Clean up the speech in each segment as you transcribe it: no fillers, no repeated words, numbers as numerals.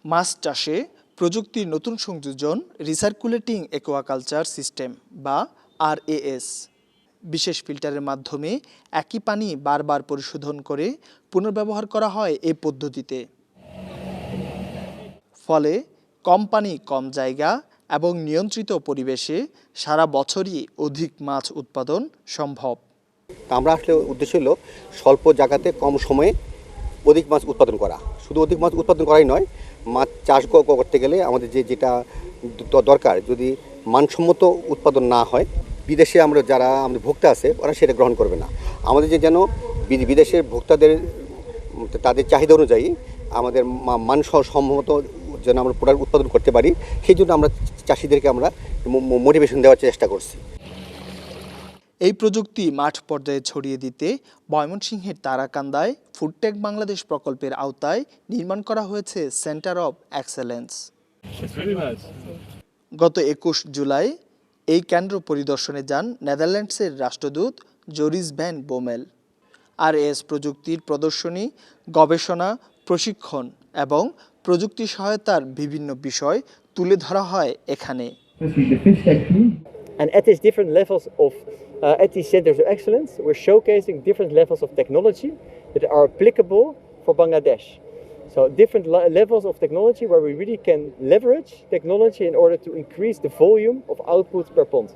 মাছ চাষে প্রযুক্তির নতুন সংযোজন রিসার্কুলেটিং অ্যাকোয়াকালচার সিস্টেম বা RAS। বিশেষ ফিল্টারের মাধ্যমে একই পানি বারবার পরিশোধন করে পুনর্ব্যবহার করা হয় এই পদ্ধতিতে। ফলে কম পানি কম জায়গা এবং নিয়ন্ত্রিত পরিবেশে সারা বছরই অধিক মাছ উৎপাদন সম্ভব। আমরা আসলে উদ্দেশ্য হলো স্বল্প জায়গাতে কম সময়ে অধিক মাছ উৎপাদন করা। শুধু অধিক মাছ উৎপাদন করাই নয়, মাছ চাষ করতে গেলে আমাদের যেটা দরকার, যদি মানসম্মত উৎপাদন না হয়, বিদেশে যারা আমাদের ভোক্তা আছে ওরা সেটা গ্রহণ করবে না। আমাদের যেন বিদেশের ভোক্তাদের তাদের চাহিদা অনুযায়ী আমাদের মানসম্মত যেন আমরা প্রোডাক্ট উৎপাদন করতে পারি, সেই জন্য আমরা চাষিদেরকে মোটিভেশন দেওয়ার চেষ্টা করছি। এই প্রযুক্তি মাঠ পর্যায়ে ছড়িয়ে দিতে ময়মনসিংহের তারাকান্দায় ফুডটেক বাংলাদেশ প্রকল্পের আওতায় নির্মাণ করা হয়েছে সেন্টার অব এক্সেলেন্স। গত 21 জুলাই এই কেন্দ্র পরিদর্শনে যান নেদারল্যান্ডসের রাষ্ট্রদূত জোরিস ভ্যান বোমেল। RAS প্রযুক্তির প্রদর্শনী, গবেষণা, প্রশিক্ষণ এবং প্রযুক্তি সহায়তার বিভিন্ন বিষয় তুলে ধরা হয় এখানে। And at these different levels of at these centers of excellence, we're showcasing different levels of technology that are applicable for Bangladesh. So different levels of technology where we really can leverage technology in order to increase the volume of output per pond.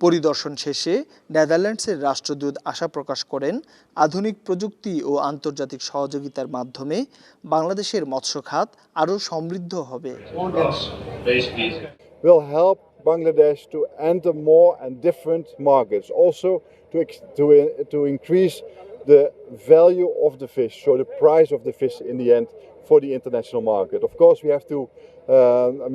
পরিদর্শন শেষে নেদারল্যান্ডসের রাষ্ট্রদূত আশা প্রকাশ করেন, আধুনিক প্রযুক্তি ও আন্তর্জাতিক সহযোগিতার মাধ্যমে বাংলাদেশের মৎস্য খাত আরও সমৃদ্ধ হবে। Will help Bangladesh to enter more and different markets, also to increase the value of the fish, so the price of the fish in the end for the international market. Of course, we have to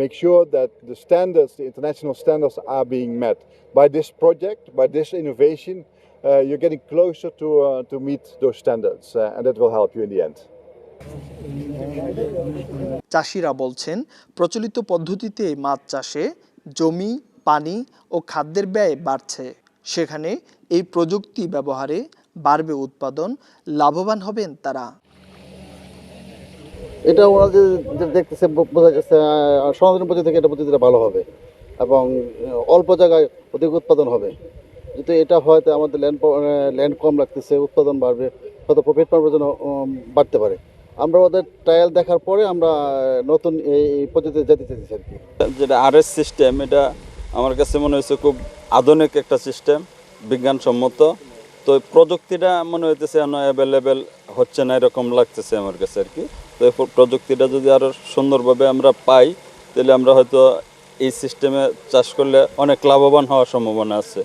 make sure that the standards, the international standards, are being met. By this project, by this innovation, you're getting closer to meet those standards, and that will help you in the end. চাষিরা বলছেন, প্রচলিত পদ্ধতিতে মাছ চাষে জমি, পানি ও খাদ্যের ব্যয় বাড়ছে। সেখানে এই প্রযুক্তি ব্যবহারে বাড়বে উৎপাদন, লাভবান হবেন তারা। এটা ওরা যে দেখতেছে বোঝা যাচ্ছে সনাতন পদ্ধতি থেকে এটা পদ্ধতিটা ভালো হবে এবং অল্প জায়গায় অধিক উৎপাদন হবে। যদি এটা হয় তো আমাদের ল্যান্ড কম লাগতেছে, উৎপাদন বাড়বে, হয়তো প্রফিট মার্জিন বাড়তে পারে। আমরা ওদের ট্রায়াল দেখার পরে আমরা নতুন এই পদ্ধতিতে যেতে চাইছি আর কি। যেটা RAS সিস্টেম, এটা আমার কাছে মনে হয়েছে খুব আধুনিক একটা সিস্টেম, বিজ্ঞানসম্মত। তো প্রযুক্তিটা মনে হইতেছে অ্যাভেলেবেল হচ্ছে না এরকম লাগতেছে আমার কাছে আর কি। তো এই প্রযুক্তিটা যদি আরও সুন্দরভাবে আমরা পাই, তাহলে আমরা হয়তো এই সিস্টেমে চাষ করলে অনেক লাভবান হওয়ার সম্ভাবনা আছে।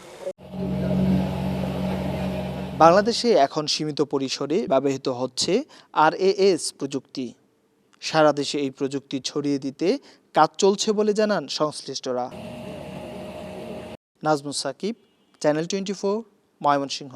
বাংলাদেশে এখন সীমিত পরিসরে ব্যবহৃত হচ্ছে RAS প্রযুক্তি। সারা দেশে এই প্রযুক্তি ছড়িয়ে দিতে কাজ চলছে বলে জানান সংশ্লিষ্টরা। নাজমুস সাকিব, চ্যানেল 24, ময়মনসিংহ।